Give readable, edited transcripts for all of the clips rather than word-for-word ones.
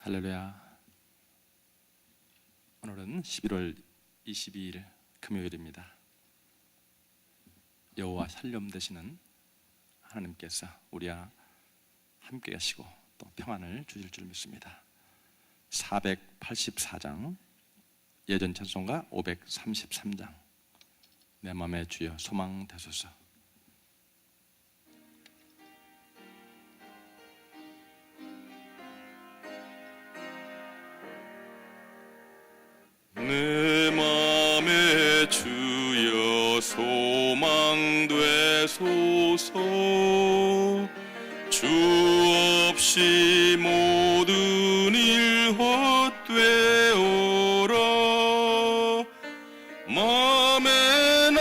할렐루야. 오늘은 11월 22일 금요일입니다. 여호와 샬롬 되시는 하나님께서 우리와 함께 하시고 또 평안을 주실 줄 믿습니다. 484장 예전 찬송가 533장 내 맘의 주여 소망 되소서. 내 맘의 주여 소망 되소서. 주 없이 모든 일 헛되어라. 맘에나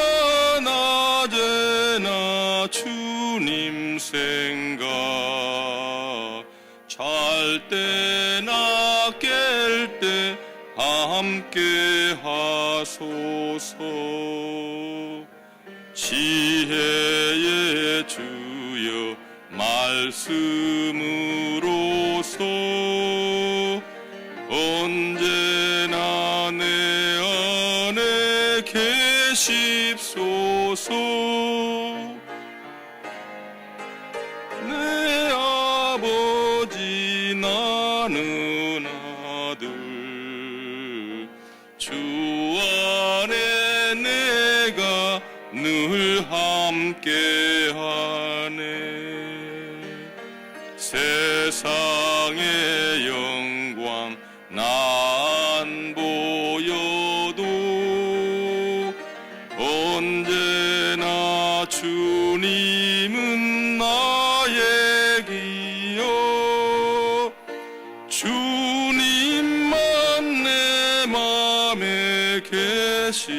낮에나 주님 생각, 잘 때나 깰 때 함께 하소서. 지혜의 주여 말씀으로서 언제나 내 안에 계십소서. 내 아버지 나는 아들, 주 안에 내가 늘 함께하네. 세상의 영광 난 보여도 언제나 주님은 나의 기여. 주님만 내 맘에 계시오니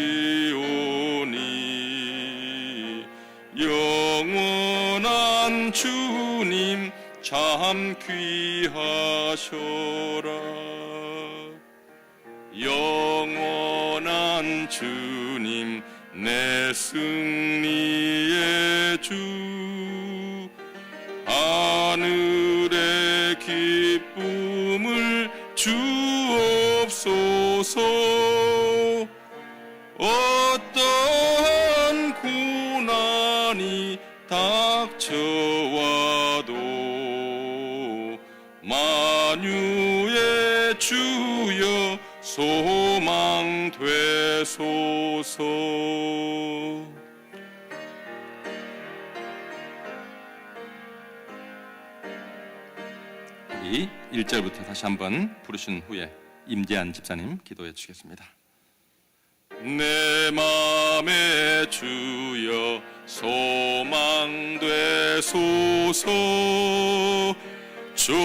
영원한 주님 참 귀하셔라. 영원한 주님 내 승리의 주, 하늘의 기쁨을 주옵소서. 어떠한 고난이 닥쳐와도 만유의 주여 소망 되소서. 이 1절부터 다시 한번 부르신 후에 임재한 집사님 기도해 주시겠습니다. 내 맘의 주여 소망 되소서. 주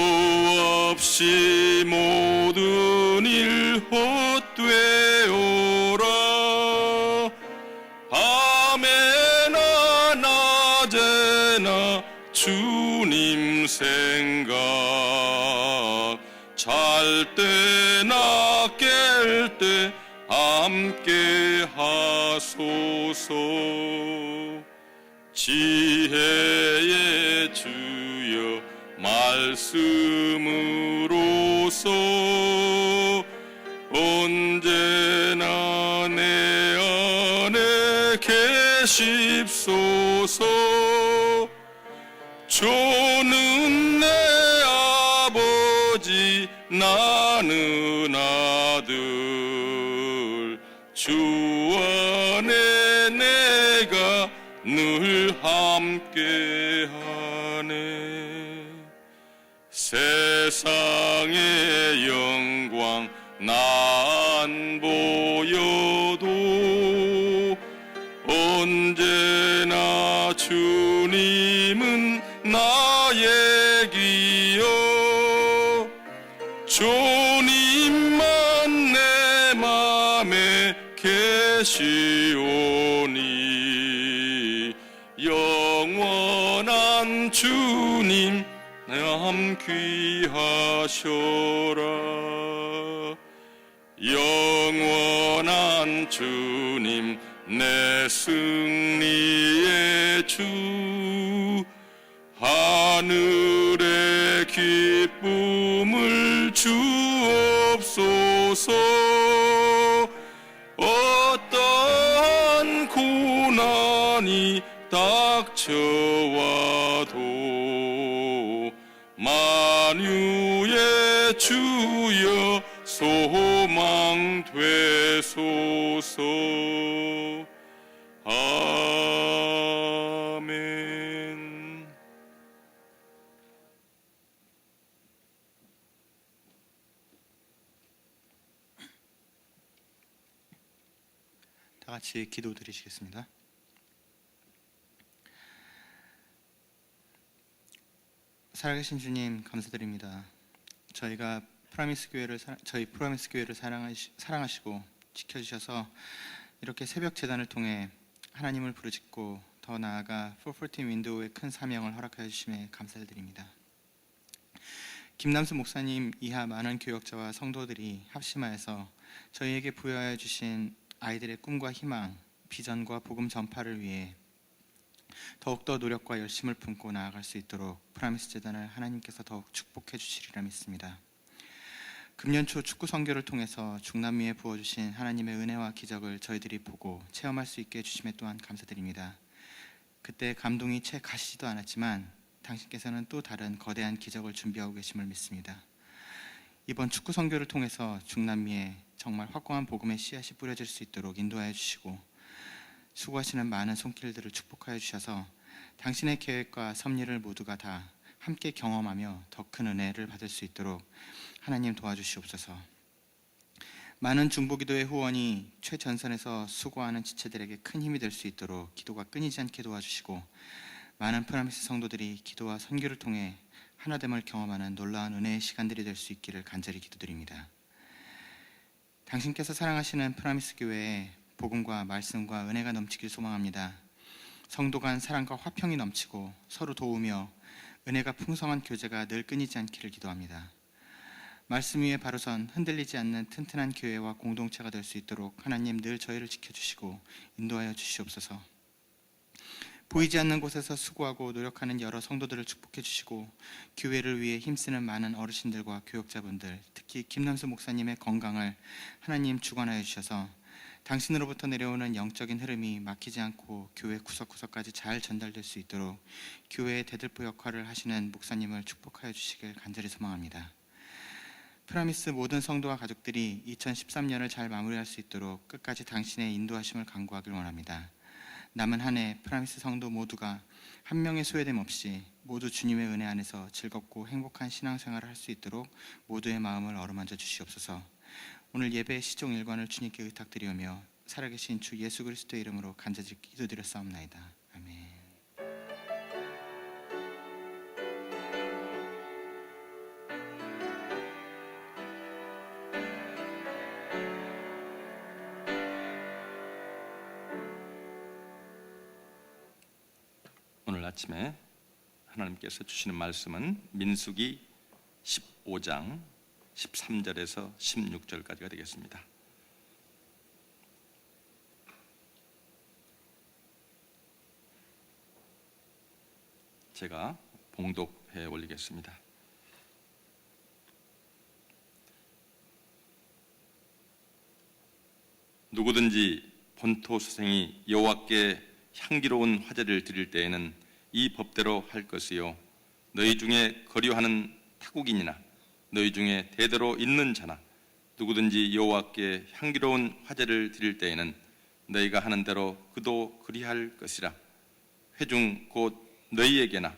없이 모든 일 헛되어라. 밤에나 낮에나 주님 생각, 잘 때나 깰 때 함께 하소서. 지혜의 주여 말씀으로서 언제나 내 안에 계십소서. 주는 내 아버지 나는 아들, 주 안에 내가 늘 함께하네. 세상의 영광 난 보여도 언제나 주님은 나의 기여. 주님만 내 맘에 계시오니 영원한 주님 참 귀하셔라. 영원한 주님 내 승리의 주, 하늘의 기쁨을 주옵소서. 어떠한 고난이 닥쳐와도 만유의 주여 소망 되소서. 아멘. 다 같이 기도 드리시겠습니다. 살아계신 주님 감사드립니다. 저희 프라미스 교회를 사랑하시고 지켜주셔서 이렇게 새벽 제단을 통해 하나님을 부르짖고 더 나아가 414 윈도우의 큰 사명을 허락하여 주심에 감사드립니다. 김남수 목사님 이하 많은 교역자와 성도들이 합심하여서 저희에게 부여하여 주신 아이들의 꿈과 희망, 비전과 복음 전파를 위해 더욱더 노력과 열심을 품고 나아갈 수 있도록 프라미스 재단을 하나님께서 더욱 축복해 주시리라 믿습니다. 금년 초 축구 선교를 통해서 중남미에 부어주신 하나님의 은혜와 기적을 저희들이 보고 체험할 수 있게 해주심에 또한 감사드립니다. 그때 감동이 채 가시지도 않았지만 당신께서는 또 다른 거대한 기적을 준비하고 계심을 믿습니다. 이번 축구 선교를 통해서 중남미에 정말 확고한 복음의 씨앗이 뿌려질 수 있도록 인도하여 주시고 수고하시는 많은 손길들을 축복하여 주셔서 당신의 계획과 섭리를 모두가 다 함께 경험하며 더 큰 은혜를 받을 수 있도록 하나님 도와주시옵소서. 많은 중보기도의 후원이 최전선에서 수고하는 지체들에게 큰 힘이 될 수 있도록 기도가 끊이지 않게 도와주시고 많은 프라미스 성도들이 기도와 선교를 통해 하나됨을 경험하는 놀라운 은혜의 시간들이 될 수 있기를 간절히 기도드립니다. 당신께서 사랑하시는 프라미스 교회에 복음과 말씀과 은혜가 넘치길 소망합니다. 성도 간 사랑과 화평이 넘치고 서로 도우며 은혜가 풍성한 교제가 늘 끊이지 않기를 기도합니다. 말씀 위에 바로 선 흔들리지 않는 튼튼한 교회와 공동체가 될 수 있도록 하나님 늘 저희를 지켜주시고 인도하여 주시옵소서. 보이지 않는 곳에서 수고하고 노력하는 여러 성도들을 축복해 주시고 교회를 위해 힘쓰는 많은 어르신들과 교역자분들, 특히 김남수 목사님의 건강을 하나님 주관하여 주셔서 당신으로부터 내려오는 영적인 흐름이 막히지 않고 교회 구석구석까지 잘 전달될 수 있도록 교회의 대들보 역할을 하시는 목사님을 축복하여 주시길 간절히 소망합니다. 프라미스 모든 성도와 가족들이 2013년을 잘 마무리할 수 있도록 끝까지 당신의 인도하심을 간구하길 원합니다. 남은 한 해 프라미스 성도 모두가 한 명의 소외됨 없이 모두 주님의 은혜 안에서 즐겁고 행복한 신앙생활을 할 수 있도록 모두의 마음을 어루만져 주시옵소서. 오늘 예배의 시종 일관을 주님께 의탁드리오며 살아계신 주 예수 그리스도의 이름으로 간절히 기도드렸사옵나이다. 아멘. 오늘 아침에 하나님께서 주시는 말씀은 민수기 15장 13절에서 16절까지가 되겠습니다. 제가 봉독해 올리겠습니다. 누구든지 본토 수생이 여호와께 향기로운 화제를 드릴 때에는 이 법대로 할 것이요, 너희 중에 거류하는 타국인이나 너희 중에 대대로 있는 자나 누구든지 여호와께 향기로운 화제를 드릴 때에는 너희가 하는 대로 그도 그리할 것이라. 회중 곧 너희에게나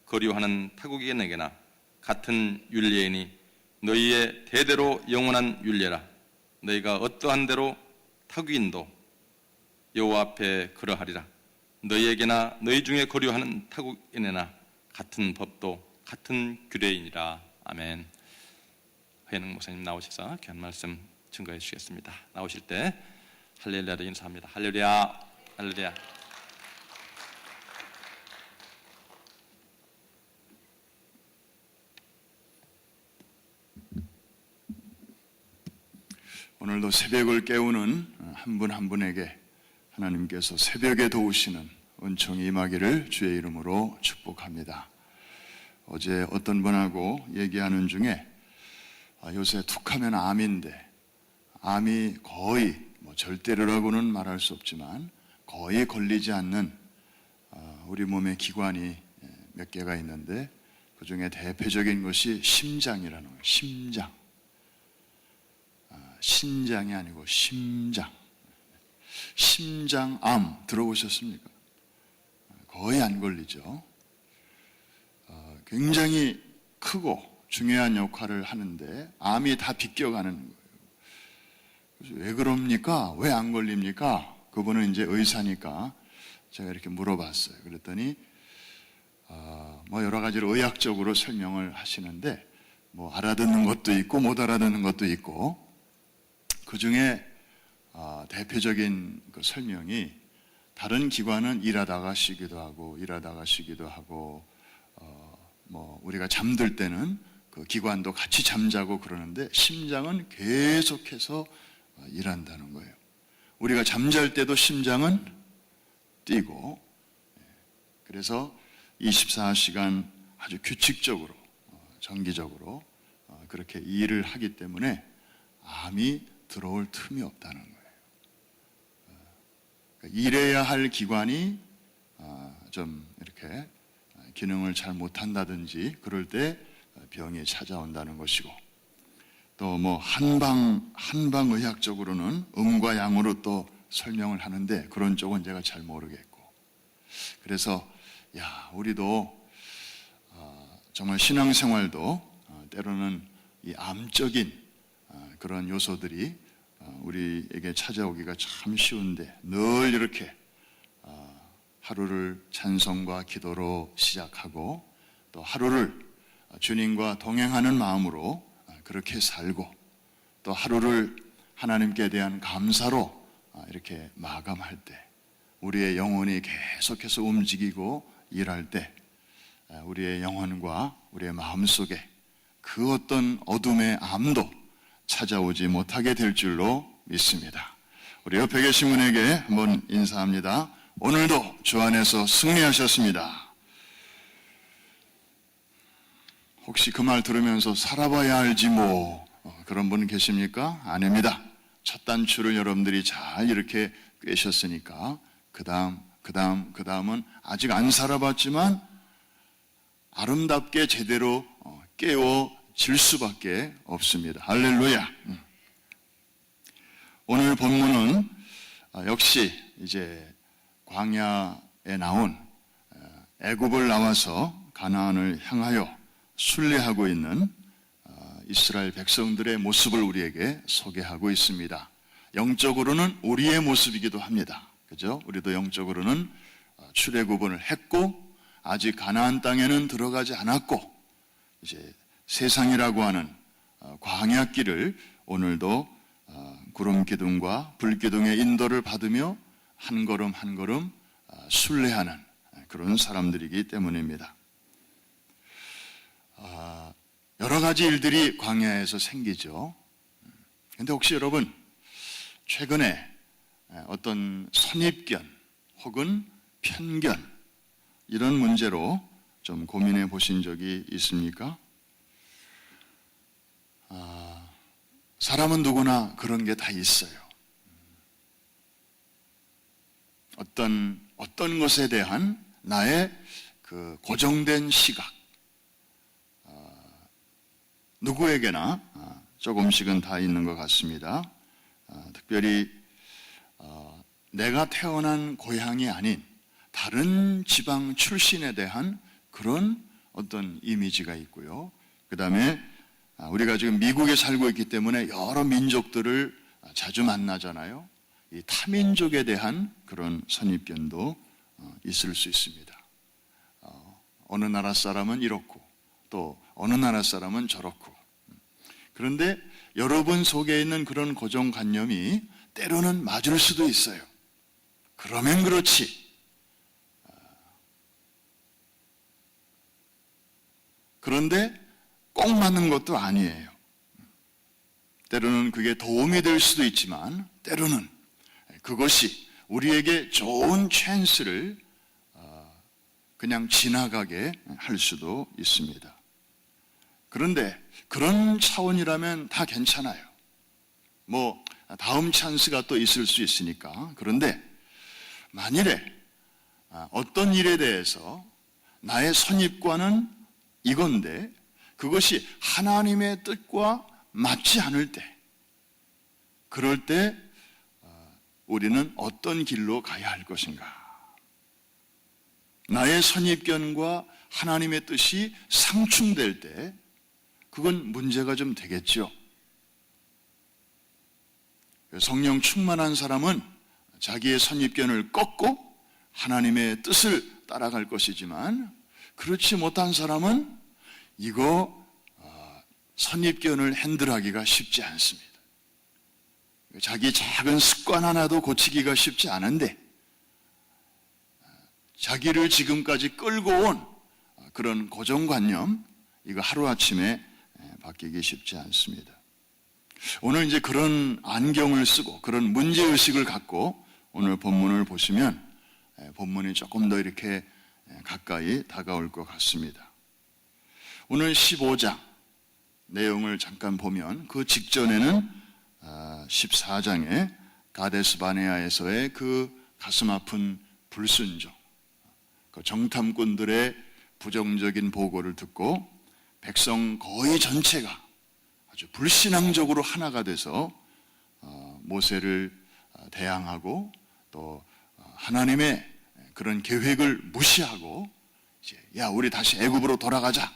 거류하는 타국인에게나 같은 율례이니 너희의 대대로 영원한 율례라. 너희가 어떠한 대로 타국인도 여호와 앞에 그러하리라. 너희에게나 너희 중에 거류하는 타국인에나 같은 법도 같은 규례이니라. 아멘. 회능 목사님 나오셔서 귀한 말씀 증거해 주시겠습니다. 나오실 때 할렐루야로 인사합니다. 할렐루야, 할렐루야. 오늘도 새벽을 깨우는 한 분 한 분에게 하나님께서 새벽에 도우시는 은총이 임하기를 주의 이름으로 축복합니다. 어제 어떤 분하고 얘기하는 중에 요새 툭하면 암인데, 암이 거의 절대로라고는 말할 수 없지만 거의 걸리지 않는 우리 몸의 기관이 몇 개가 있는데, 그 중에 대표적인 것이 심장이라는 거예요. 심장. 신장이 아니고 심장. 심장암 들어보셨습니까? 거의 안 걸리죠. 굉장히 크고 중요한 역할을 하는데 암이 다 비껴가는 거예요. 그래서 왜 그럽니까? 왜 안 걸립니까? 그분은 이제 의사니까 제가 이렇게 물어봤어요. 그랬더니 여러 가지로 의학적으로 설명을 하시는데, 알아듣는 것도 있고 못 알아듣는 것도 있고, 그 중에 대표적인 그 설명이, 다른 기관은 일하다가 쉬기도 하고 일하다가 쉬기도 하고, 우리가 잠들 때는 그 기관도 같이 잠자고 그러는데, 심장은 계속해서 일한다는 거예요. 우리가 잠잘 때도 심장은 뛰고, 그래서 24시간 아주 규칙적으로, 정기적으로 그렇게 일을 하기 때문에 암이 들어올 틈이 없다는 거예요. 일해야 할 기관이 좀 이렇게 기능을 잘 못한다든지 그럴 때 병이 찾아온다는 것이고, 또 한방의학적으로는 음과 양으로 또 설명을 하는데, 그런 쪽은 제가 잘 모르겠고, 그래서 우리도 정말 신앙생활도 때로는 이 암적인 그런 요소들이 우리에게 찾아오기가 참 쉬운데, 늘 이렇게 하루를 찬송과 기도로 시작하고, 또 하루를 주님과 동행하는 마음으로 그렇게 살고, 또 하루를 하나님께 대한 감사로 이렇게 마감할 때, 우리의 영혼이 계속해서 움직이고 일할 때, 우리의 영혼과 우리의 마음속에 그 어떤 어둠의 암도 찾아오지 못하게 될 줄로 믿습니다. 우리 옆에 계신 분에게 한번 인사합니다. 오늘도 주 안에서 승리하셨습니다. 혹시 그 말 들으면서 살아봐야 알지 그런 분 계십니까? 아닙니다. 첫 단추를 여러분들이 잘 이렇게 꿰셨으니까 그 다음은 아직 안 살아봤지만 아름답게 제대로 깨워질 수밖에 없습니다. 할렐루야. 오늘 본문은 역시 이제 광야에 나온, 애굽을 나와서 가나안을 향하여 순례하고 있는 이스라엘 백성들의 모습을 우리에게 소개하고 있습니다. 영적으로는 우리의 모습이기도 합니다. 그죠? 우리도 영적으로는 출애굽을 했고 아직 가나안 땅에는 들어가지 않았고, 이제 세상이라고 하는 광야길을 오늘도 구름 기둥과 불 기둥의 인도를 받으며 한 걸음 한 걸음 순례하는 그런 사람들이기 때문입니다. 여러 가지 일들이 광야에서 생기죠. 그런데 혹시 여러분, 최근에 어떤 선입견 혹은 편견, 이런 문제로 좀 고민해 보신 적이 있습니까? 사람은 누구나 그런 게 다 있어요. 어떤 것에 대한 나의 그 고정된 시각, 누구에게나 조금씩은 다 있는 것 같습니다. 특별히 내가 태어난 고향이 아닌 다른 지방 출신에 대한 그런 어떤 이미지가 있고요. 그 다음에 우리가 지금 미국에 살고 있기 때문에 여러 민족들을 자주 만나잖아요. 이 타민족에 대한 그런 선입견도 있을 수 있습니다. 어느 나라 사람은 이렇고 또 어느 나라 사람은 저렇고. 그런데 여러분 속에 있는 그런 고정관념이 때로는 맞을 수도 있어요. 그러면 그렇지. 그런데 꼭 맞는 것도 아니에요. 때로는 그게 도움이 될 수도 있지만 때로는 그것이 우리에게 좋은 찬스를 그냥 지나가게 할 수도 있습니다. 그런데 그런 차원이라면 다 괜찮아요. 뭐 다음 찬스가 또 있을 수 있으니까. 그런데 만일에 어떤 일에 대해서 나의 선입관은 이건데 그것이 하나님의 뜻과 맞지 않을 때, 그럴 때 우리는 어떤 길로 가야 할 것인가? 나의 선입견과 하나님의 뜻이 상충될 때 그건 문제가 좀 되겠죠. 성령 충만한 사람은 자기의 선입견을 꺾고 하나님의 뜻을 따라갈 것이지만, 그렇지 못한 사람은 이거 선입견을 핸들하기가 쉽지 않습니다. 자기 작은 습관 하나도 고치기가 쉽지 않은데 자기를 지금까지 끌고 온 그런 고정관념, 이거 하루아침에 바뀌기 쉽지 않습니다. 오늘 이제 그런 안경을 쓰고 그런 문제의식을 갖고 오늘 본문을 보시면 본문이 조금 더 이렇게 가까이 다가올 것 같습니다. 오늘 15장 내용을 잠깐 보면 그 직전에는 14장에 가데스 바네아에서의 그 가슴 아픈 불순종, 그 정탐꾼들의 부정적인 보고를 듣고 백성 거의 전체가 아주 불신앙적으로 하나가 돼서 모세를 대항하고 또 하나님의 그런 계획을 무시하고 이제 야 우리 다시 애굽으로 돌아가자.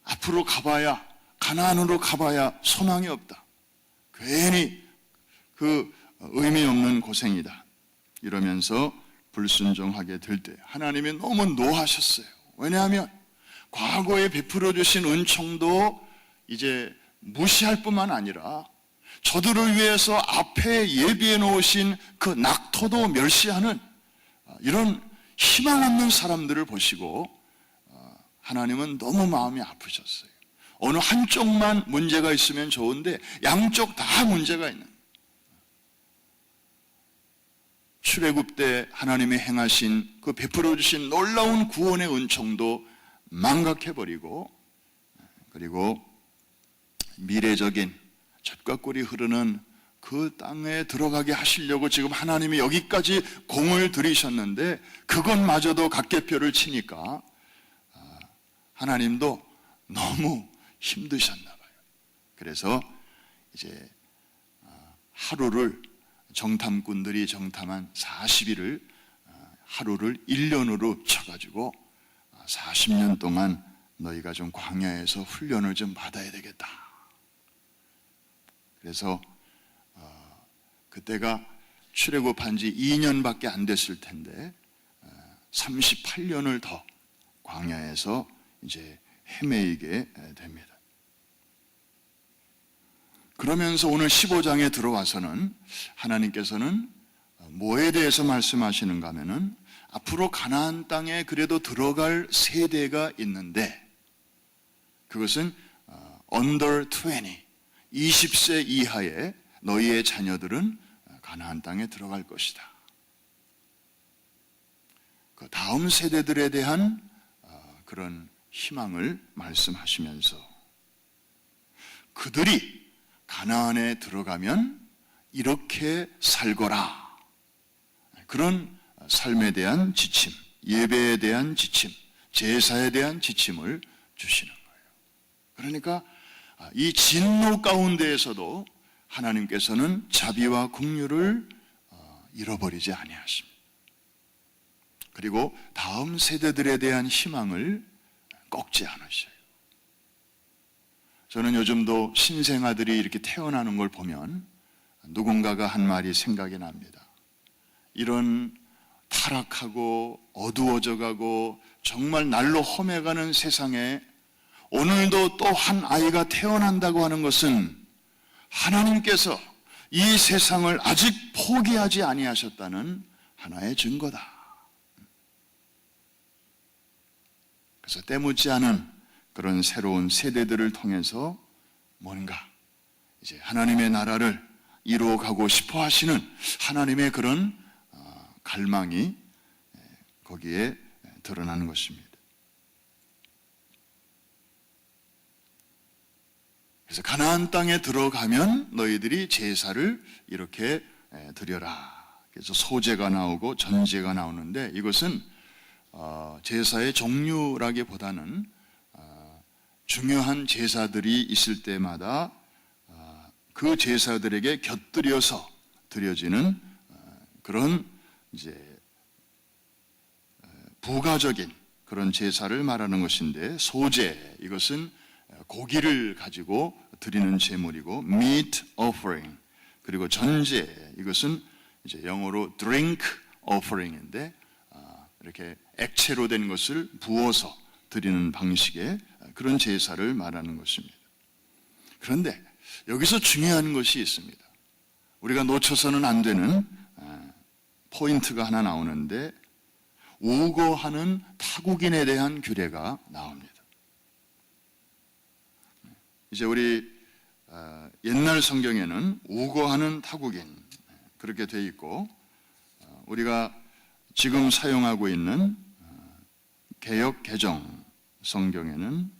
앞으로 가봐야 가나안으로 가봐야 소망이 없다. 괜히 그 의미 없는 고생이다. 이러면서 불순종하게 될 때 하나님이 너무 노하셨어요. 왜냐하면 과거에 베풀어 주신 은총도 이제 무시할 뿐만 아니라 저들을 위해서 앞에 예비해 놓으신 그 낙토도 멸시하는 이런 희망 없는 사람들을 보시고 하나님은 너무 마음이 아프셨어요. 어느 한쪽만 문제가 있으면 좋은데 양쪽 다 문제가 있는, 출애굽 때 하나님이 행하신 그 베풀어 주신 놀라운 구원의 은총도 망각해버리고, 그리고 미래적인 젖과 꿀이 흐르는 그 땅에 들어가게 하시려고 지금 하나님이 여기까지 공을 들이셨는데 그것마저도 각계표를 치니까 하나님도 너무 힘드셨나 봐요. 그래서 이제 하루를, 정탐꾼들이 정탐한 40일을 하루를 1년으로 쳐가지고 40년 동안 너희가 좀 광야에서 훈련을 좀 받아야 되겠다. 그래서 그때가 출애굽한 지 2년밖에 안 됐을 텐데 38년을 더 광야에서 이제 헤매이게 됩니다. 그러면서 오늘 15장에 들어와서는 하나님께서는 뭐에 대해서 말씀하시는가 하면은 앞으로 가나안 땅에 그래도 들어갈 세대가 있는데 그것은 under 20세 이하의 너희의 자녀들은 가나안 땅에 들어갈 것이다. 그 다음 세대들에 대한 그런 희망을 말씀하시면서 그들이 가나안에 들어가면 이렇게 살거라. 그런 삶에 대한 지침, 예배에 대한 지침, 제사에 대한 지침을 주시는 거예요. 그러니까 이 진노 가운데에서도 하나님께서는 자비와 긍휼을 잃어버리지 아니하십니다. 그리고 다음 세대들에 대한 희망을 꺾지 않으셔요. 저는 요즘도 신생아들이 이렇게 태어나는 걸 보면 누군가가 한 말이 생각이 납니다. 이런 타락하고 어두워져가고 정말 날로 험해가는 세상에 오늘도 또 한 아이가 태어난다고 하는 것은 하나님께서 이 세상을 아직 포기하지 아니하셨다는 하나의 증거다. 그래서 때묻지 않은 그런 새로운 세대들을 통해서 뭔가 이제 하나님의 나라를 이루어가고 싶어 하시는 하나님의 그런 갈망이 거기에 드러나는 것입니다. 그래서 가나안 땅에 들어가면 너희들이 제사를 이렇게 드려라. 그래서 소제가 나오고 전제가 나오는데 이것은 제사의 종류라기보다는 중요한 제사들이 있을 때마다 그 제사들에게 곁들여서 드려지는 그런 이제 부가적인 그런 제사를 말하는 것인데, 소제, 이것은 고기를 가지고 드리는 제물이고, meat offering, 그리고 전제, 이것은 이제 영어로 drink offering인데 이렇게 액체로 된 것을 부어서 드리는 방식의 그런 제사를 말하는 것입니다. 그런데 여기서 중요한 것이 있습니다. 우리가 놓쳐서는 안 되는 포인트가 하나 나오는데, 우거하는 타국인에 대한 규례가 나옵니다. 이제 우리 옛날 성경에는 우거하는 타국인 그렇게 돼 있고, 우리가 지금 사용하고 있는 개역 개정 성경에는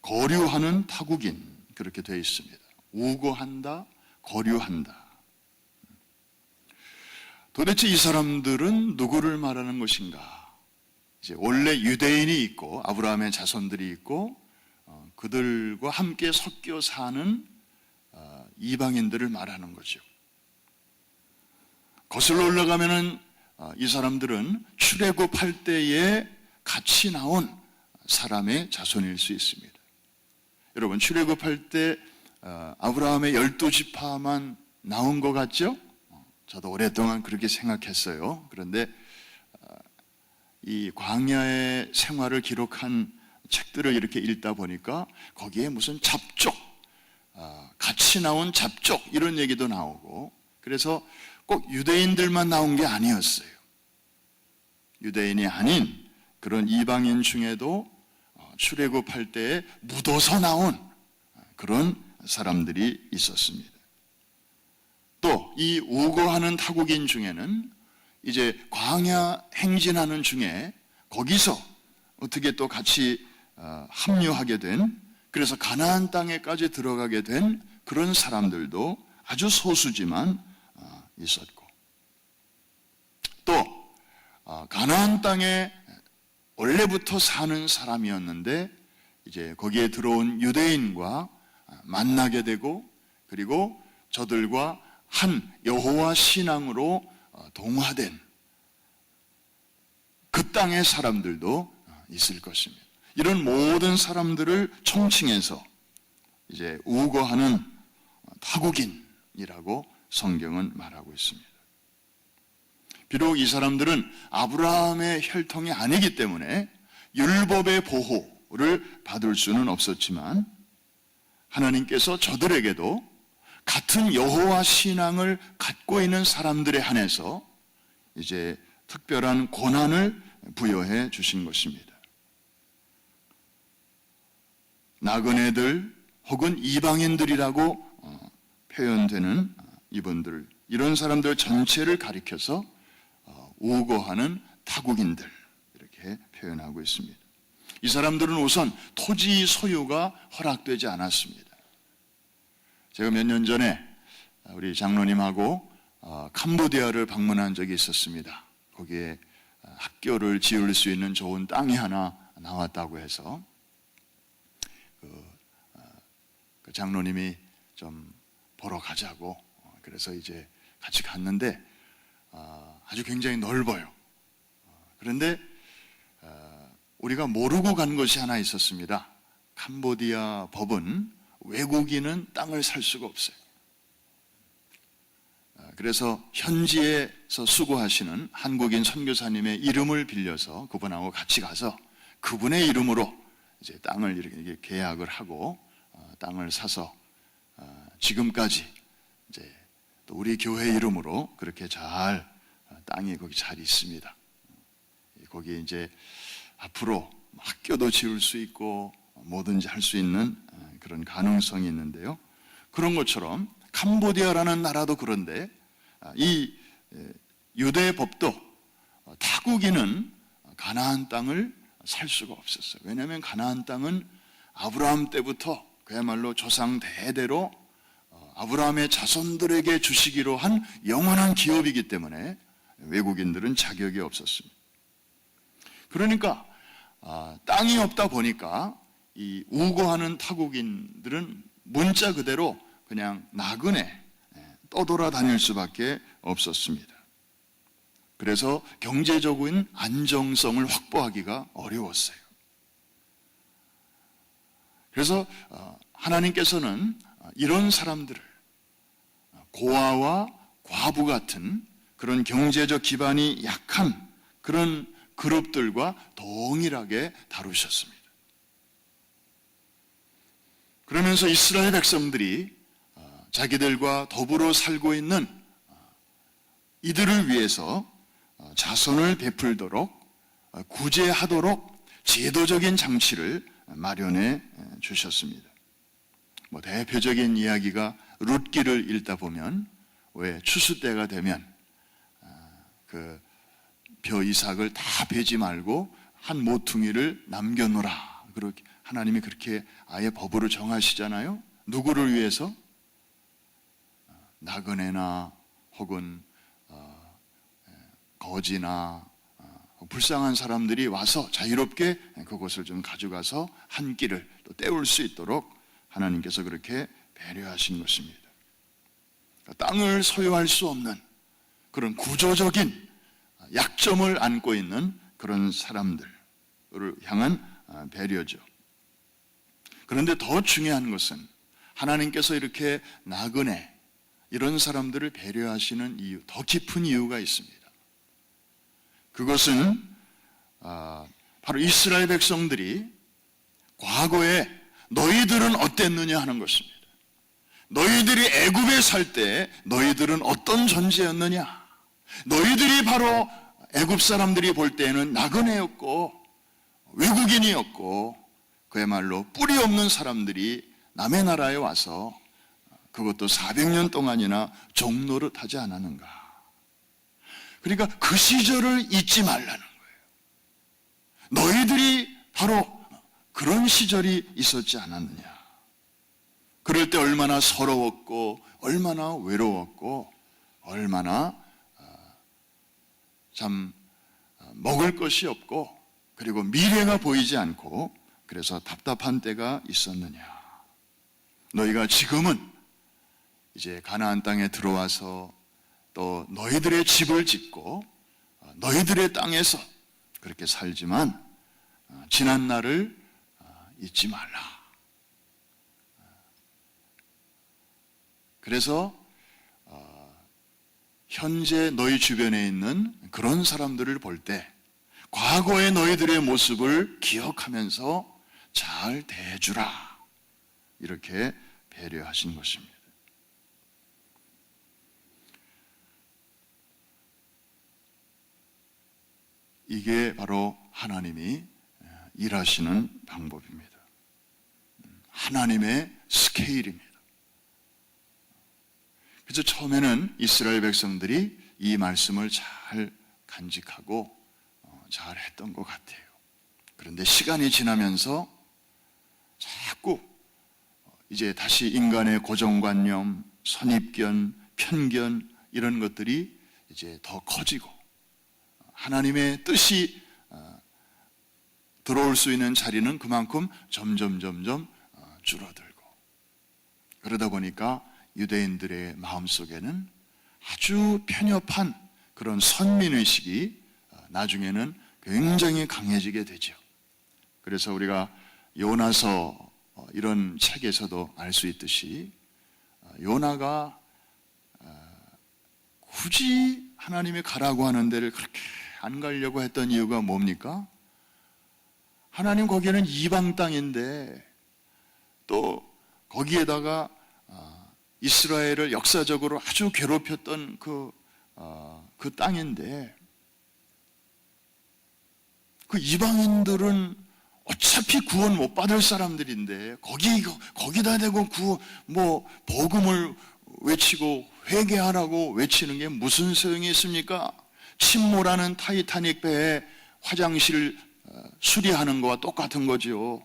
거류하는 타국인 그렇게 돼 있습니다. 우거한다, 거류한다. 도대체 이 사람들은 누구를 말하는 것인가? 이제 원래 유대인이 있고 아브라함의 자손들이 있고 그들과 함께 섞여 사는 이방인들을 말하는 거죠. 거슬러 올라가면은 이 사람들은 출애굽할 때에 같이 나온 사람의 자손일 수 있습니다. 여러분, 출애굽할 때 아브라함의 12지파만 나온 것 같죠? 저도 오랫동안 그렇게 생각했어요. 그런데 이 광야의 생활을 기록한 책들을 이렇게 읽다 보니까 거기에 무슨 잡족, 같이 나온 잡족 이런 얘기도 나오고, 그래서 꼭 유대인들만 나온 게 아니었어요. 유대인이 아닌 그런 이방인 중에도 출애굽할 때에 묻어서 나온 그런 사람들이 있었습니다. 또 이 우거하는 타국인 중에는 이제 광야 행진하는 중에 거기서 어떻게 또 같이 합류하게 된, 그래서 가나안 땅에까지 들어가게 된 그런 사람들도 아주 소수지만 있었고, 또 가나안 땅에 원래부터 사는 사람이었는데 이제 거기에 들어온 유대인과 만나게 되고, 그리고 저들과 한 여호와 신앙으로 동화된 그 땅의 사람들도 있을 것입니다. 이런 모든 사람들을 총칭해서 이제 우거하는 타국인이라고 성경은 말하고 있습니다. 비록 이 사람들은 아브라함의 혈통이 아니기 때문에 율법의 보호를 받을 수는 없었지만, 하나님께서 저들에게도 같은 여호와 신앙을 갖고 있는 사람들에 한해서 이제 특별한 고난을 부여해 주신 것입니다. 나그네들 혹은 이방인들이라고 표현되는 이분들, 이런 사람들 전체를 가리켜서 우거하는 타국인들 이렇게 표현하고 있습니다. 이 사람들은 우선 토지 소유가 허락되지 않았습니다. 제가 몇 년 전에 우리 장로님하고 캄보디아를 방문한 적이 있었습니다. 거기에 학교를 지을 수 있는 좋은 땅이 하나 나왔다고 해서 그 장로님이 좀 보러 가자고, 그래서 이제 같이 갔는데 아주 굉장히 넓어요. 그런데 우리가 모르고 간 것이 하나 있었습니다. 캄보디아 법은 외국인은 땅을 살 수가 없어요. 그래서 현지에서 수고하시는 한국인 선교사님의 이름을 빌려서 그분하고 같이 가서 그분의 이름으로 이제 땅을 이렇게 계약을 하고 땅을 사서 지금까지 이제 또 우리 교회 이름으로 그렇게 잘 땅이 거기 잘 있습니다. 거기 이제 앞으로 학교도 지을 수 있고 뭐든지 할 수 있는 그런 가능성이 있는데요. 그런 것처럼 캄보디아라는 나라도 그런데 이 유대 법도 타국인은 가나안 땅을 살 수가 없었어요. 왜냐하면 가나안 땅은 아브라함 때부터 그야말로 조상 대대로 아브라함의 자손들에게 주시기로 한 영원한 기업이기 때문에 외국인들은 자격이 없었습니다. 그러니까 땅이 없다 보니까 이 우거하는 타국인들은 문자 그대로 그냥 나그네 떠돌아다닐 수밖에 없었습니다. 그래서 경제적인 안정성을 확보하기가 어려웠어요. 그래서 하나님께서는 이런 사람들을 고아와 과부 같은 그런 경제적 기반이 약한 그런 그룹들과 동일하게 다루셨습니다. 그러면서 이스라엘 백성들이 자기들과 더불어 살고 있는 이들을 위해서 자선을 베풀도록 구제하도록 제도적인 장치를 마련해 주셨습니다. 대표적인 이야기가 룻기를 읽다 보면 왜 추수 때가 되면 그 벼 이삭을 다 베지 말고 한 모퉁이를 남겨놓으라. 그렇게 하나님이 그렇게 아예 법으로 정하시잖아요. 누구를 위해서? 나그네나 혹은 거지나 불쌍한 사람들이 와서 자유롭게 그것을 좀 가져가서 한 끼를 또 때울 수 있도록 하나님께서 그렇게 배려하신 것입니다. 땅을 소유할 수 없는 그런 구조적인 약점을 안고 있는 그런 사람들을 향한 배려죠. 그런데 더 중요한 것은 하나님께서 이렇게 나그네 이런 사람들을 배려하시는 이유, 더 깊은 이유가 있습니다. 그것은 바로 이스라엘 백성들이 과거에 너희들은 어땠느냐 하는 것입니다. 너희들이 애굽에 살 때 너희들은 어떤 존재였느냐? 너희들이 바로 애굽 사람들이 볼 때에는 나그네였고 외국인이었고 그야말로 뿌리 없는 사람들이 남의 나라에 와서 그것도 400년 동안이나 종노릇하지 않았는가? 그러니까 그 시절을 잊지 말라는 거예요. 너희들이 바로 그런 시절이 있었지 않았느냐? 그럴 때 얼마나 서러웠고 얼마나 외로웠고 얼마나 참 먹을 것이 없고 그리고 미래가 보이지 않고 그래서 답답한 때가 있었느냐? 너희가 지금은 이제 가나안 땅에 들어와서 또 너희들의 집을 짓고 너희들의 땅에서 그렇게 살지만 지난 날을 잊지 말라. 그래서 현재 너희 주변에 있는 그런 사람들을 볼 때 과거의 너희들의 모습을 기억하면서 잘 대해주라. 이렇게 배려하신 것입니다. 이게 바로 하나님이 일하시는 방법입니다. 하나님의 스케일입니다. 그래서 처음에는 이스라엘 백성들이 이 말씀을 잘 간직하고 잘 했던 것 같아요. 그런데 시간이 지나면서 자꾸 이제 다시 인간의 고정관념, 선입견, 편견 이런 것들이 이제 더 커지고 하나님의 뜻이 들어올 수 있는 자리는 그만큼 점점 줄어들고 그러다 보니까 유대인들의 마음속에는 아주 편협한 그런 선민의식이 나중에는 굉장히 강해지게 되죠. 그래서 우리가 요나서 이런 책에서도 알 수 있듯이 요나가 굳이 하나님이 가라고 하는 데를 그렇게 안 가려고 했던 이유가 뭡니까? 하나님 거기는 이방 땅인데 또 거기에다가 이스라엘을 역사적으로 아주 괴롭혔던 그 땅인데 그 이방인들은 어차피 구원 못 받을 사람들인데 거기다 대고 복음을 외치고 회개하라고 외치는 게 무슨 소용이 있습니까? 침몰하는 타이타닉 배에 화장실 수리하는 거와 똑같은 거죠.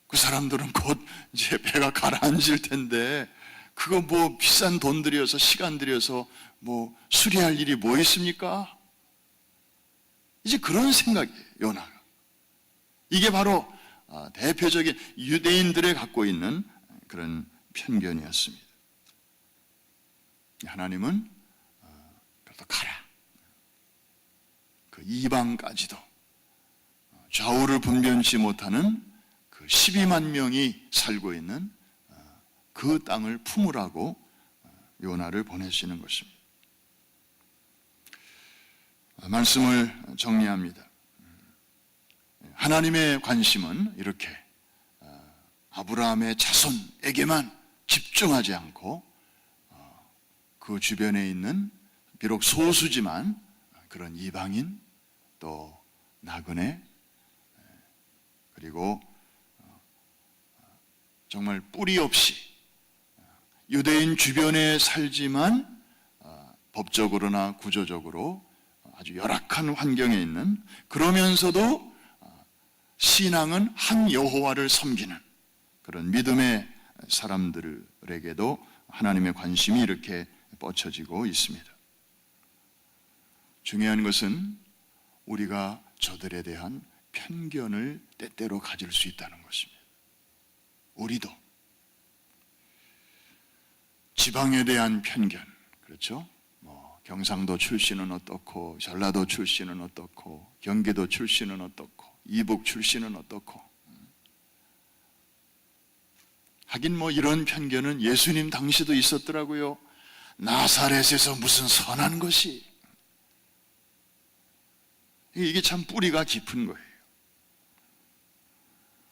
그 사람들은 곧 이제 배가 가라앉을 텐데 그거 뭐 비싼 돈 들여서 시간 들여서 뭐 수리할 일이 뭐 있습니까? 이제 그런 생각이에요, 요나가. 이게 바로 대표적인 유대인들의 갖고 있는 그런 편견이었습니다. 하나님은 그래도 가라. 그 이방까지도 좌우를 분별치 못하는 그 12만 명이 살고 있는 그 땅을 품으라고 요나를 보내시는 것입니다. 말씀을 정리합니다. 하나님의 관심은 이렇게 아브라함의 자손에게만 집중하지 않고 그 주변에 있는 비록 소수지만 그런 이방인 또 나그네 그리고 정말 뿌리 없이 유대인 주변에 살지만 법적으로나 구조적으로 아주 열악한 환경에 있는 그러면서도 신앙은 한 여호와를 섬기는 그런 믿음의 사람들에게도 하나님의 관심이 이렇게 뻗쳐지고 있습니다. 중요한 것은 우리가 저들에 대한 편견을 때때로 가질 수 있다는 것입니다. 우리도 지방에 대한 편견, 그렇죠? 경상도 출신은 어떻고, 전라도 출신은 어떻고, 경기도 출신은 어떻고, 이북 출신은 어떻고. 하긴 뭐 이런 편견은 예수님 당시도 있었더라고요. 나사렛에서 무슨 선한 것이. 이게 참 뿌리가 깊은 거예요.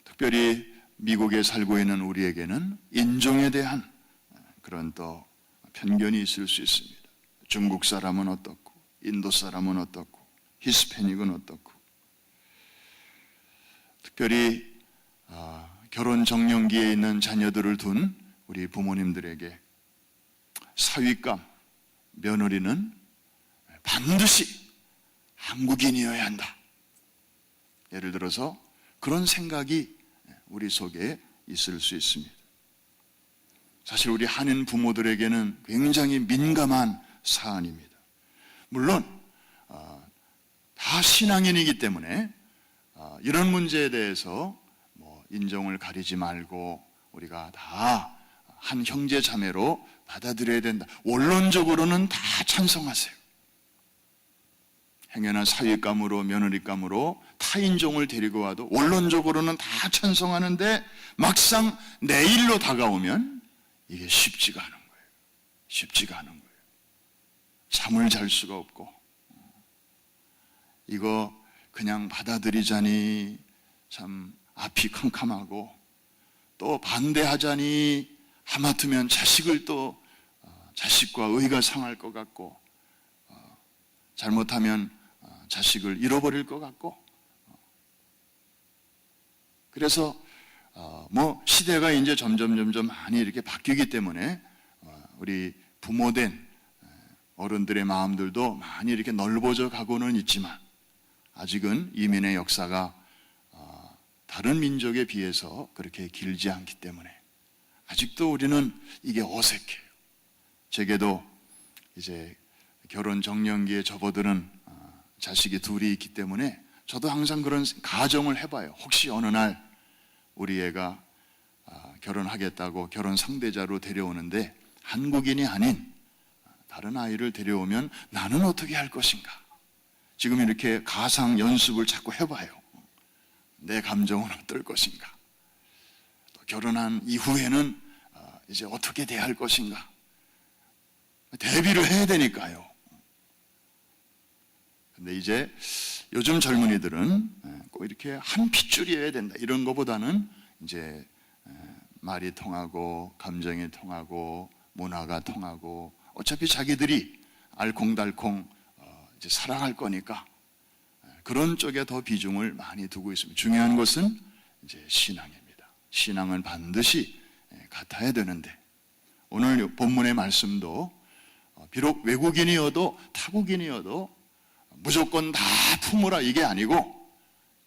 특별히 미국에 살고 있는 우리에게는 인종에 대한 그런 또 편견이 있을 수 있습니다. 중국 사람은 어떻고, 인도 사람은 어떻고, 히스패닉은 어떻고. 특별히 결혼 정년기에 있는 자녀들을 둔 우리 부모님들에게 사위감, 며느리는 반드시 한국인이어야 한다. 예를 들어서 그런 생각이 우리 속에 있을 수 있습니다. 사실 우리 한인 부모들에게는 굉장히 민감한 사안입니다. 물론 다 신앙인이기 때문에 이런 문제에 대해서 뭐 인종을 가리지 말고 우리가 다 한 형제 자매로 받아들여야 된다. 원론적으로는 다 찬성하세요. 행여나 사위감으로 며느리감으로 타인종을 데리고 와도 원론적으로는 다 찬성하는데 막상 내 일로 다가오면 이게 쉽지가 않은 거예요. 쉽지가 않은 거예요. 잠을 잘 수가 없고 이거 그냥 받아들이자니 참 앞이 캄캄하고 또 반대하자니 하마터면 자식을 또 자식과 의가 상할 것 같고 잘못하면 자식을 잃어버릴 것 같고 그래서 뭐 시대가 이제 점점 많이 이렇게 바뀌기 때문에 우리 부모된 어른들의 마음들도 많이 이렇게 넓어져 가고는 있지만 아직은 이민의 역사가 다른 민족에 비해서 그렇게 길지 않기 때문에 아직도 우리는 이게 어색해요. 제게도 이제 결혼 정년기에 접어드는 자식이 둘이 있기 때문에 저도 항상 그런 가정을 해봐요. 혹시 어느 날 우리 애가 결혼하겠다고 결혼 상대자로 데려오는데 한국인이 아닌 다른 아이를 데려오면 나는 어떻게 할 것인가. 지금 이렇게 가상 연습을 자꾸 해봐요. 내 감정은 어떨 것인가. 또 결혼한 이후에는 이제 어떻게 대할 것인가. 대비를 해야 되니까요. 근데 이제 요즘 젊은이들은 꼭 이렇게 한 핏줄이어야 된다 이런 것보다는 이제 말이 통하고 감정이 통하고 문화가 통하고 어차피 자기들이 알콩달콩 이제 살아갈 거니까 그런 쪽에 더 비중을 많이 두고 있습니다. 중요한 것은 이제 신앙입니다. 신앙은 반드시 같아야 되는데 오늘 본문의 말씀도 비록 외국인이어도 타국인이어도 무조건 다 품으라 이게 아니고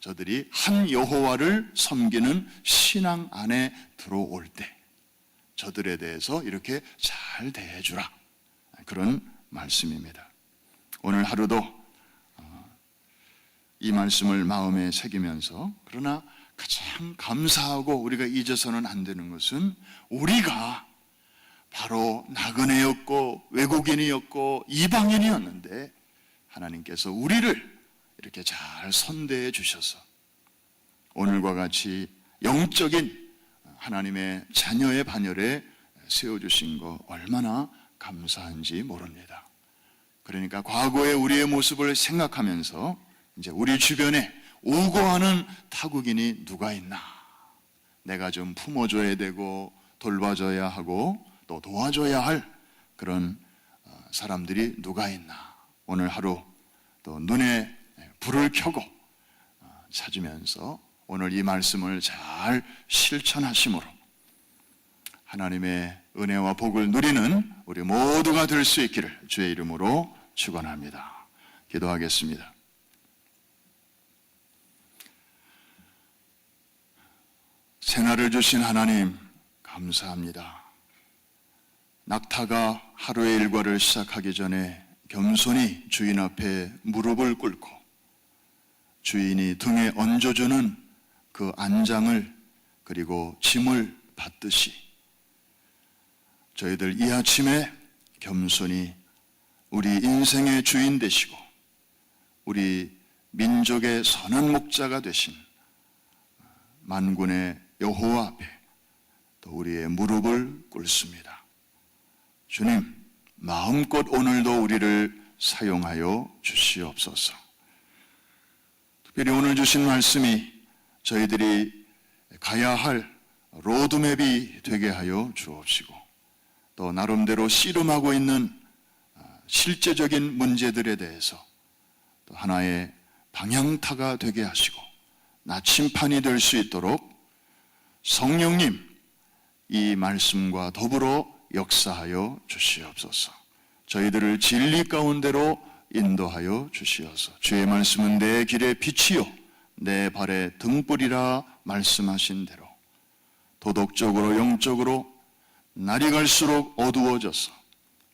저들이 한 여호와를 섬기는 신앙 안에 들어올 때 저들에 대해서 이렇게 잘 대해주라, 그런 말씀입니다. 오늘 하루도 이 말씀을 마음에 새기면서, 그러나 가장 감사하고 우리가 잊어서는 안 되는 것은 우리가 바로 나그네였고 외국인이었고 이방인이었는데 하나님께서 우리를 이렇게 잘 선대해 주셔서 오늘과 같이 영적인 하나님의 자녀의 반열에 세워주신 거 얼마나 감사한지 모릅니다. 그러니까 과거의 우리의 모습을 생각하면서 이제 우리 주변에 우고하는 타국인이 누가 있나, 내가 좀 품어줘야 되고 돌봐줘야 하고 또 도와줘야 할 그런 사람들이 누가 있나, 오늘 하루 또 눈에 불을 켜고 찾으면서 오늘 이 말씀을 잘 실천하심으로 하나님의 은혜와 복을 누리는 우리 모두가 될 수 있기를 주의 이름으로 축원합니다. 기도하겠습니다. 새날을 주신 하나님 감사합니다. 낙타가 하루의 일과를 시작하기 전에 겸손히 주인 앞에 무릎을 꿇고 주인이 등에 얹어주는 그 안장을 그리고 짐을 받듯이 저희들 이 아침에 겸손히 우리 인생의 주인 되시고 우리 민족의 선한 목자가 되신 만군의 여호와 앞에 또 우리의 무릎을 꿇습니다. 주님, 마음껏 오늘도 우리를 사용하여 주시옵소서. 특별히 오늘 주신 말씀이 저희들이 가야 할 로드맵이 되게 하여 주옵시고 또 나름대로 씨름하고 있는 실제적인 문제들에 대해서 또 하나의 방향타가 되게 하시고 나침판이 될 수 있도록 성령님 이 말씀과 더불어 역사하여 주시옵소서. 저희들을 진리 가운데로 인도하여 주시옵소서. 주의 말씀은 내 길의 빛이요 내 발의 등불이라 말씀하신 대로 도덕적으로 영적으로 날이 갈수록 어두워져서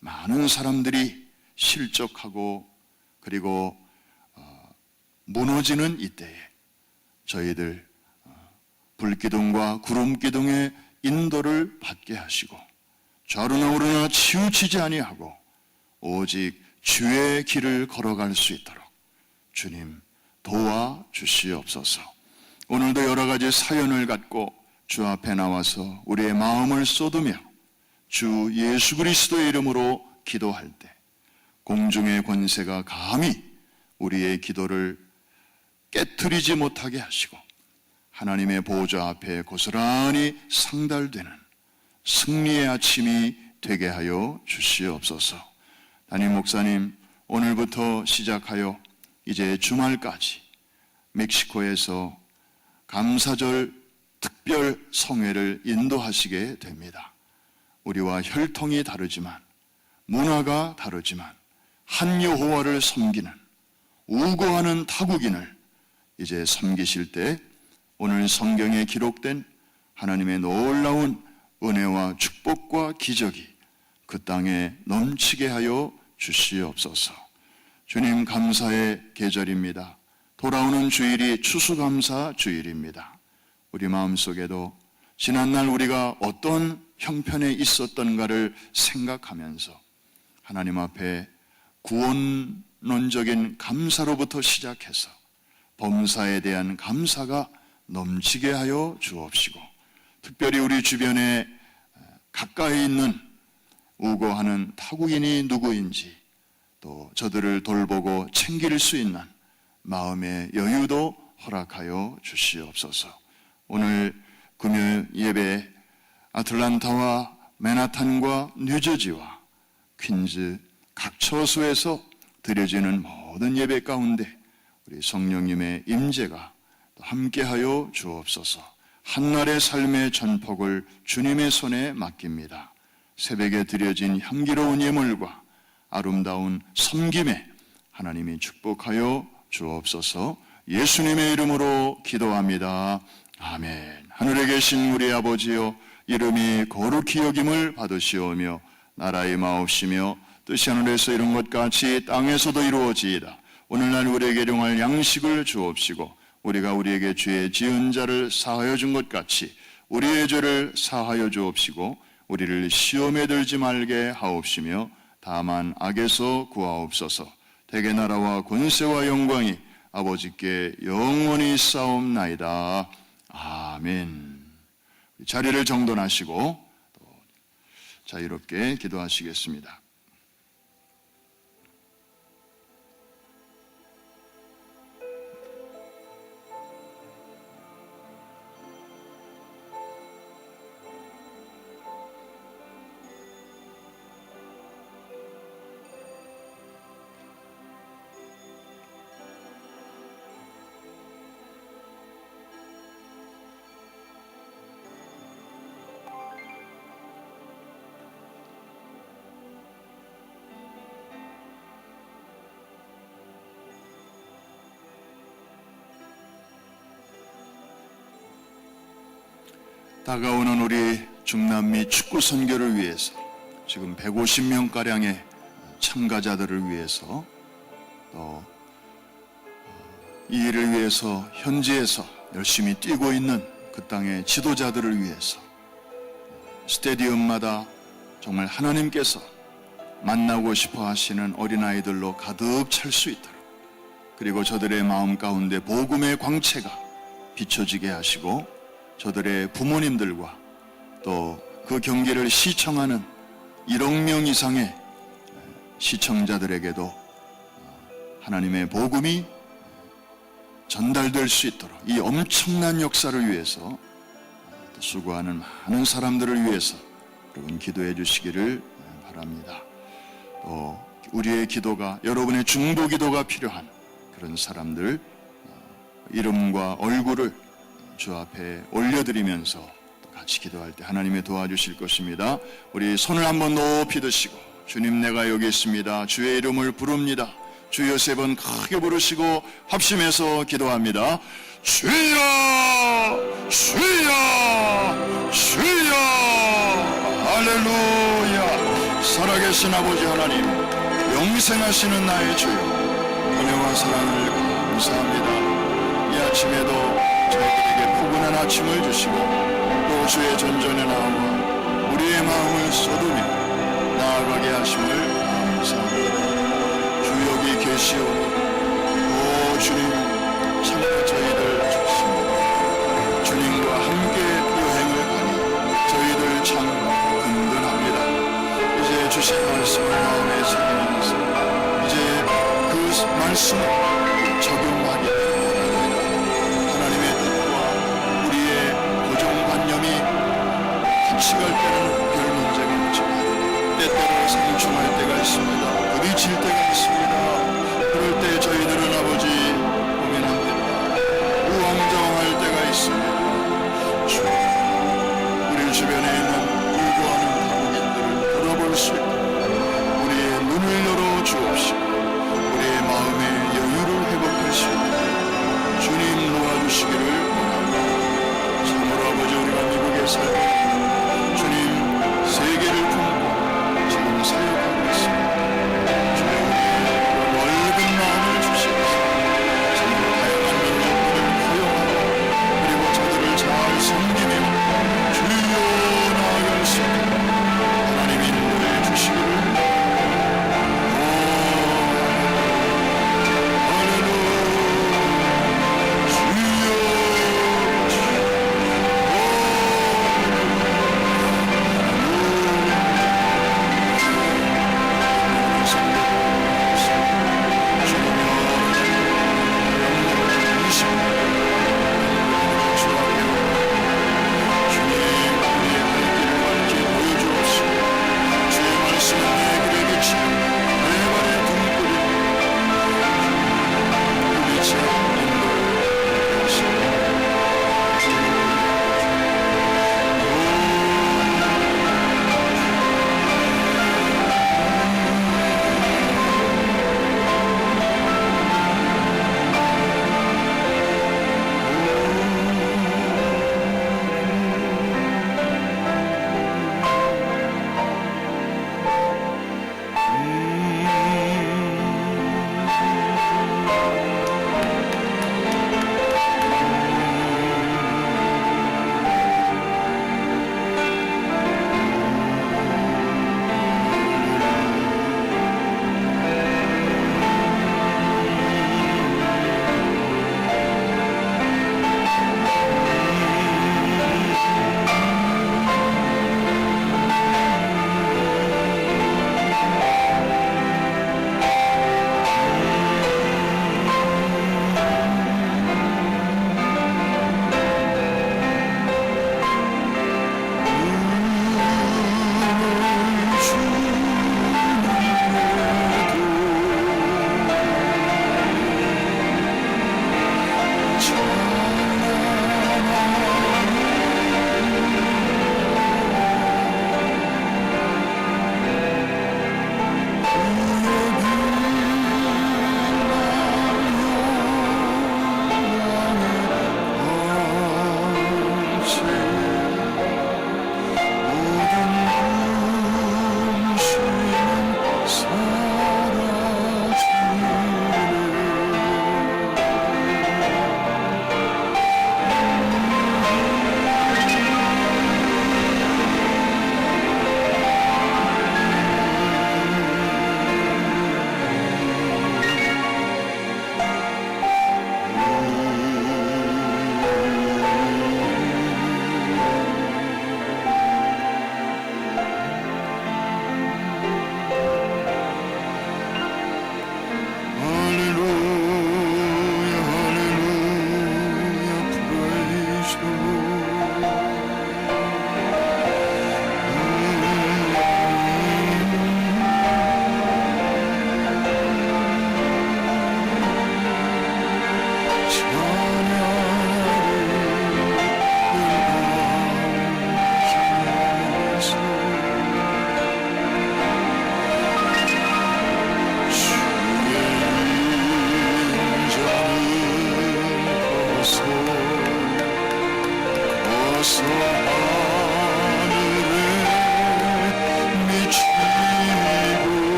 많은 사람들이 실족하고 그리고 무너지는 이때에 저희들 불기둥과 구름기둥의 인도를 받게 하시고 좌로나 우로나 치우치지 아니하고 오직 주의 길을 걸어갈 수 있도록 주님 도와주시옵소서. 오늘도 여러 가지 사연을 갖고 주 앞에 나와서 우리의 마음을 쏟으며 주 예수 그리스도의 이름으로 기도할 때 공중의 권세가 감히 우리의 기도를 깨트리지 못하게 하시고 하나님의 보좌 앞에 고스란히 상달되는 승리의 아침이 되게 하여 주시옵소서. 담임 목사님, 오늘부터 시작하여 이제 주말까지 멕시코에서 감사절 특별 성회를 인도하시게 됩니다. 우리와 혈통이 다르지만 문화가 다르지만 한 여호와를 섬기는 우고하는 타국인을 이제 섬기실 때 오늘 성경에 기록된 하나님의 놀라운 은혜와 축복과 기적이 그 땅에 넘치게 하여 주시옵소서. 주님, 감사의 계절입니다. 돌아오는 주일이 추수감사 주일입니다. 우리 마음속에도 지난날 우리가 어떤 형편에 있었던가를 생각하면서 하나님 앞에 구원론적인 감사로부터 시작해서 범사에 대한 감사가 넘치게 하여 주옵시고 특별히 우리 주변에 가까이 있는 우고하는 타국인이 누구인지 또 저들을 돌보고 챙길 수 있는 마음의 여유도 허락하여 주시옵소서. 오늘 금요 예배 아틀란타와 맨하탄과 뉴저지와 퀸즈 각 처소에서 드려지는 모든 예배 가운데 우리 성령님의 임재가 함께하여 주옵소서. 한날의 삶의 전폭을 주님의 손에 맡깁니다. 새벽에 드려진 향기로운 예물과 아름다운 섬김에 하나님이 축복하여 주옵소서. 예수님의 이름으로 기도합니다. 아멘. 하늘에 계신 우리 아버지여, 이름이 거룩히 여김을 받으시오며 나라의 마옵시며 뜻이 하늘에서 이룬 것 같이 땅에서도 이루어지이다. 오늘날 우리에게 일용할 양식을 주옵시고 우리가 우리에게 죄 지은 자를 사하여 준 것 같이 우리의 죄를 사하여 주옵시고 우리를 시험에 들지 말게 하옵시며 다만 악에서 구하옵소서. 대개 나라와 권세와 영광이 아버지께 영원히 싸움나이다. 아멘. 자리를 정돈하시고 자유롭게 기도하시겠습니다. 다가오는 우리 중남미 축구 선교를 위해서 지금 150명가량의 참가자들을 위해서 또 이 일을 위해서 현지에서 열심히 뛰고 있는 그 땅의 지도자들을 위해서 스테디움마다 정말 하나님께서 만나고 싶어 하시는 어린아이들로 가득 찰 수 있도록, 그리고 저들의 마음 가운데 복음의 광채가 비춰지게 하시고 저들의 부모님들과 또 그 경기를 시청하는 1억 명 이상의 시청자들에게도 하나님의 복음이 전달될 수 있도록 이 엄청난 역사를 위해서 수고하는 많은 사람들을 위해서 여러분 기도해 주시기를 바랍니다. 또 우리의 기도가, 여러분의 중보 기도가 필요한 그런 사람들 이름과 얼굴을 주 앞에 올려드리면서 같이 기도할 때 하나님이 도와주실 것입니다. 우리 손을 한번 높이 드시고, 주님 내가 여기 있습니다. 주의 이름을 부릅니다. 주여 3번 크게 부르시고 합심해서 기도합니다. 주여 주여 주여. 할렐루야. 살아계신 아버지 하나님, 영생하시는 나의 주여, 은혜와 사랑을 감사합니다. 이 아침에도 저희들에게 포근한 아침을 주시고 또 주의 전전에 나와 우리의 마음을 쏟으며 나아가게 하심을 감사합니다. 주 여기 계시오니 오 주님, 참으로 저희들 좋습니다. 주님과 함께 여행을 가니 저희들 참 든든합니다. 이제 주신 말씀을 마음에 새기면서 이제 그 말씀을 적용하게 바랍니다. 하나님의 뜻과 우리의 고정관념이 같이 갈 때는